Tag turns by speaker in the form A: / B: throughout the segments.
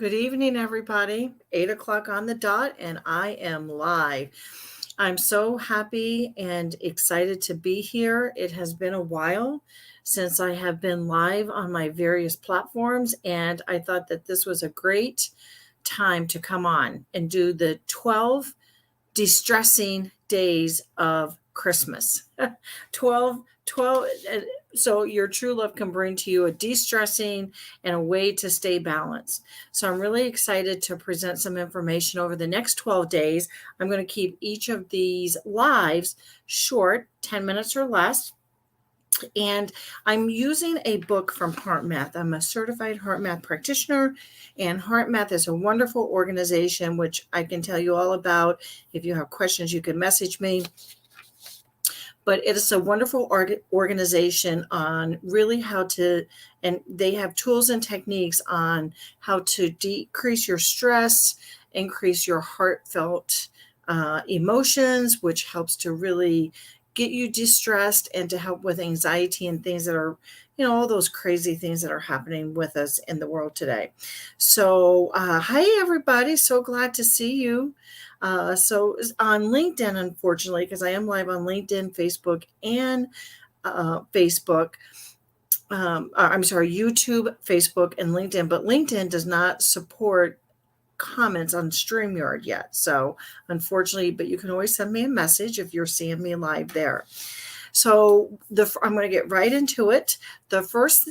A: Good evening, everybody. 8 o'clock on the dot, and I am live. I'm so happy and excited to be here. It has been a while since I have been live on my various platforms, and I thought that this was a great time to come on and do the 12 distressing days of Christmas. 12. So your true love can bring to you a de-stressing and a way to stay balanced. So I'm really excited to present some information over the next 12 days. I'm going to keep each of these lives short, 10 minutes or less. And I'm using a book from HeartMath. I'm a certified HeartMath practitioner, and HeartMath is a wonderful organization, which I can tell you all about. If you have questions, you can message me. But it is a wonderful organization on really how to, and they have tools and techniques on how to decrease your stress, increase your heartfelt emotions, which helps to really get you distressed and to help with anxiety and things that are, all those crazy things that are happening with us in the world today. So, hi, everybody. So glad to see you. So on LinkedIn, unfortunately, because I am live on LinkedIn, Facebook, and YouTube, Facebook, and LinkedIn, but LinkedIn does not support comments on StreamYard yet. So unfortunately, but you can always send me a message if you're seeing me live there. So I'm going to get right into it. The first,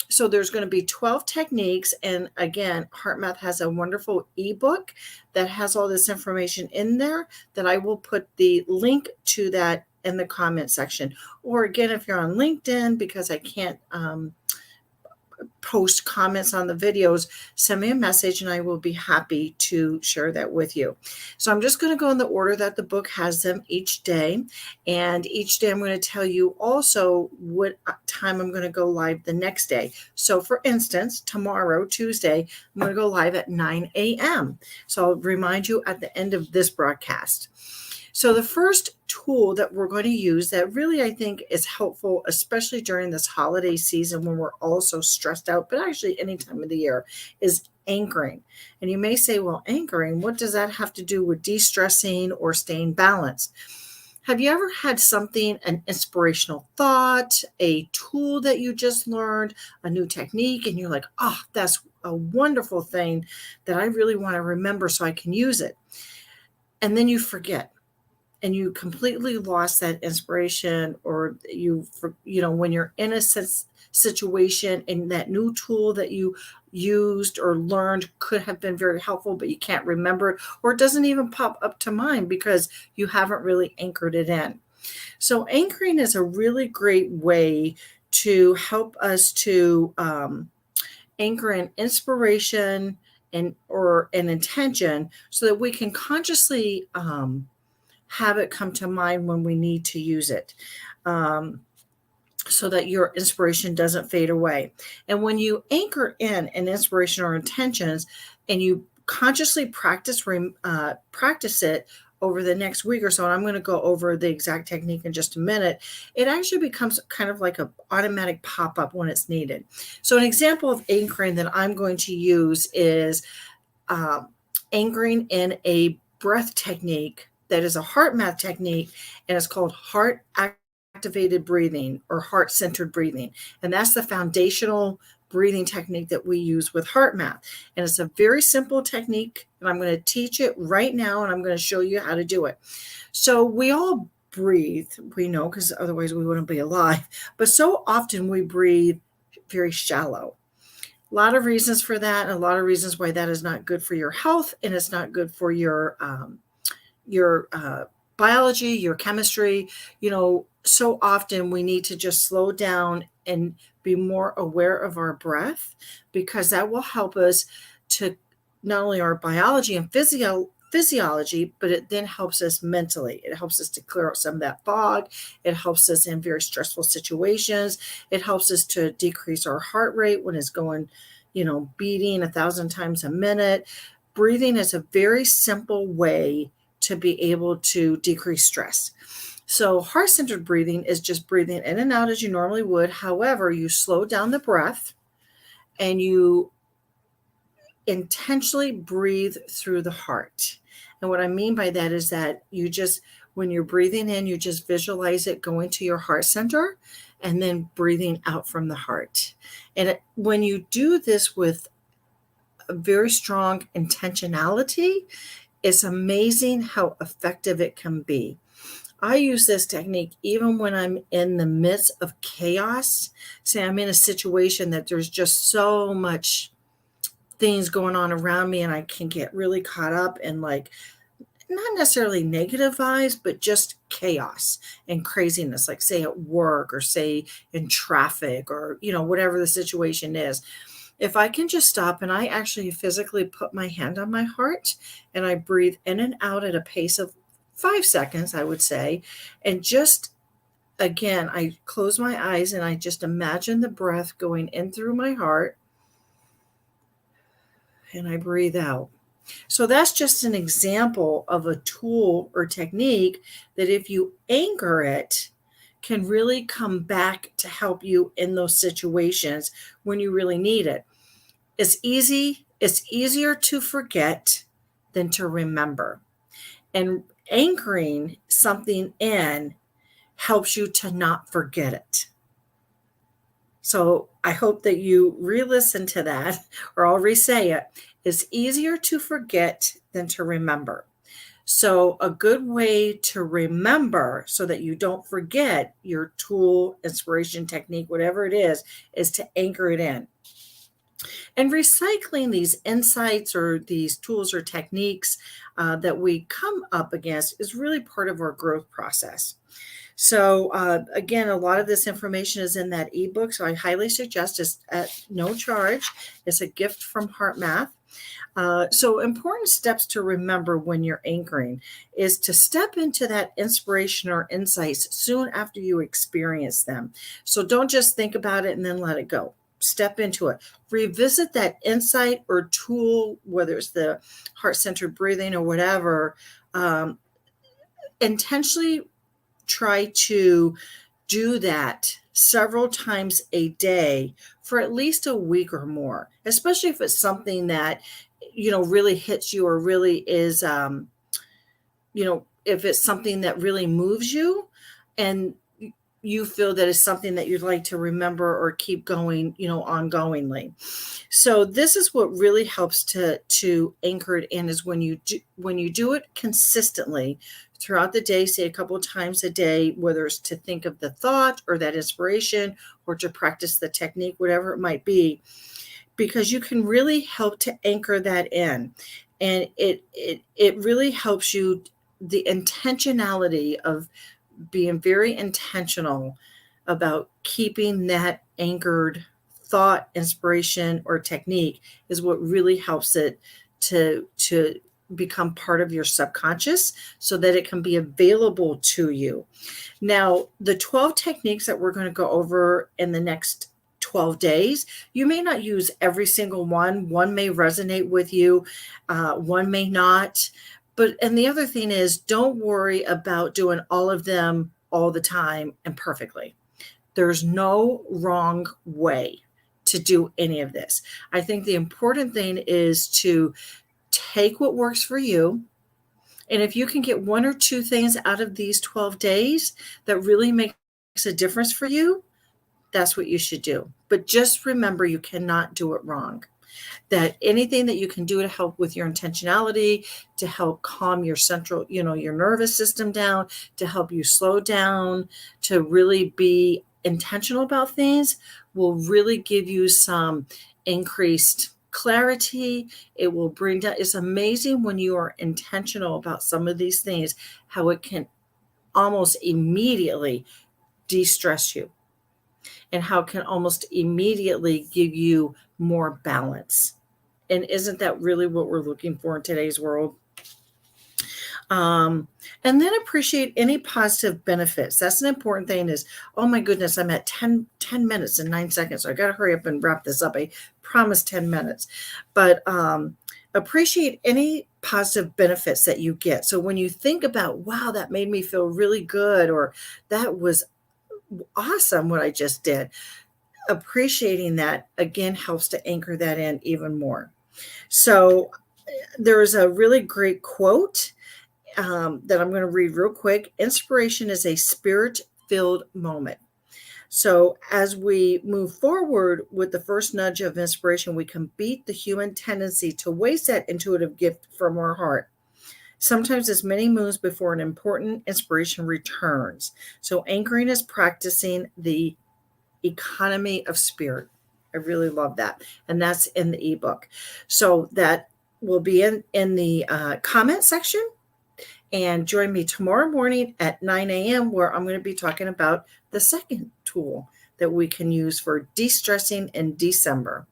A: so there's going to be 12 techniques. And again, HeartMath has a wonderful ebook that has all this information in there that I will put the link to that in the comment section. Or again, if you're on LinkedIn, because I can't post comments on the videos, send me a message and I will be happy to share that with you. So I'm just going to go in the order that the book has them each day. And each day I'm going to tell you also what time I'm going to go live the next day. So for instance, tomorrow, Tuesday, I'm going to go live at 9 a.m. So I'll remind you at the end of this broadcast. So the first tool that we're going to use that really I think is helpful, especially during this holiday season when we're all so stressed out, but actually any time of the year, is anchoring. And you may say, well, anchoring, what does that have to do with de-stressing or staying balanced? Have you ever had something, an inspirational thought, a tool that you just learned, a new technique, and you're like, oh, that's a wonderful thing that I really want to remember so I can use it. And then you forget. And you completely lost that inspiration, or when you're in a situation and that new tool that you used or learned could have been very helpful, but you can't remember it, or it doesn't even pop up to mind because you haven't really anchored it in. So anchoring is a really great way to help us to anchor in inspiration or an intention so that we can consciously have it come to mind when we need to use it, so that your inspiration doesn't fade away. And when you anchor in an inspiration or intentions and you consciously practice it over the next week or so, and I'm going to go over the exact technique in just a minute, it actually becomes kind of like an automatic pop-up when it's needed. So an example of anchoring that I'm going to use is anchoring in a breath technique that is a HeartMath technique, and it's called heart activated breathing or heart-centered breathing. And that's the foundational breathing technique that we use with HeartMath. And it's a very simple technique, and I'm going to teach it right now, and I'm going to show you how to do it. So we all breathe, we know, because otherwise we wouldn't be alive. But so often we breathe very shallow. A lot of reasons for that, and a lot of reasons why that is not good for your health, and it's not good for your biology, your chemistry. So often we need to just slow down and be more aware of our breath, because that will help us to not only our biology and physiology, but it then helps us mentally. It helps us to clear out some of that fog. It helps us in very stressful situations. It helps us to decrease our heart rate when it's going, beating 1,000 times a minute. Breathing is a very simple way to be able to decrease stress. So heart-centered breathing is just breathing in and out as you normally would. However, you slow down the breath and you intentionally breathe through the heart. And what I mean by that is that when you're breathing in, you just visualize it going to your heart center and then breathing out from the heart. And when you do this with a very strong intentionality, it's amazing how effective it can be. I use this technique even when I'm in the midst of chaos. Say I'm in a situation that there's just so much things going on around me and I can get really caught up in, like, not necessarily negative vibes, but just chaos and craziness, like say at work or say in traffic or, whatever the situation is. If I can just stop and I actually physically put my hand on my heart and I breathe in and out at a pace of 5 seconds, I would say, and just again, I close my eyes and I just imagine the breath going in through my heart and I breathe out. So that's just an example of a tool or technique that if you anchor it, can really come back to help you in those situations when you really need it. It's easier to forget than to remember. And anchoring something in helps you to not forget it. So I hope that you re-listen to that, or I'll re-say it. It's easier to forget than to remember. So a good way to remember so that you don't forget your tool, inspiration, technique, whatever it is to anchor it in. And recycling these insights or these tools or techniques that we come up against is really part of our growth process. So again, a lot of this information is in that ebook. So I highly suggest it's at no charge. It's a gift from HeartMath. So important steps to remember when you're anchoring is to step into that inspiration or insights soon after you experience them. So don't just think about it and then let it go. Step into it. Revisit that insight or tool, whether it's the heart-centered breathing or whatever. Intentionally try to do that several times a day for at least a week or more, especially if it's something that, really hits you or really is, if it's something that really moves you and you feel that is something that you'd like to remember or keep going, ongoingly. So this is what really helps to anchor it in is when you do it consistently throughout the day, say a couple of times a day, whether it's to think of the thought or that inspiration or to practice the technique, whatever it might be, because you can really help to anchor that in. And it really helps you, the intentionality of being very intentional about keeping that anchored thought, inspiration, or technique is what really helps it to become part of your subconscious so that it can be available to you. Now, the 12 techniques that we're going to go over in the next 12 days, you may not use every single one. One may resonate with you, one may not. And the other thing is, don't worry about doing all of them all the time and perfectly. There's no wrong way to do any of this. I think the important thing is to take what works for you. And if you can get one or two things out of these 12 days that really makes a difference for you, that's what you should do. But just remember, you cannot do it wrong. That anything that you can do to help with your intentionality, to help calm your central, your nervous system down, to help you slow down, to really be intentional about things will really give you some increased clarity. It will bring down, it's amazing when you are intentional about some of these things, how it can almost immediately de-stress you and how it can almost immediately give you more balance. And isn't that really what we're looking for in today's world? And then appreciate any positive benefits. That's an important thing is, oh my goodness, I'm at 10 minutes and 9 seconds. So I got to hurry up and wrap this up. I promised 10 minutes. But appreciate any positive benefits that you get. So when you think about, wow, that made me feel really good, or that was awesome what I just did, appreciating that again helps to anchor that in even more. So there's a really great quote that I'm going to read real quick. Inspiration is a spirit-filled moment. So as we move forward with the first nudge of inspiration, we can beat the human tendency to waste that intuitive gift from our heart. Sometimes it's many moons before an important inspiration returns. So anchoring is practicing the economy of spirit. I really love that. And that's in the ebook. So that will be in the comment section. And join me tomorrow morning at 9 a.m. where I'm going to be talking about the second tool that we can use for de-stressing in December.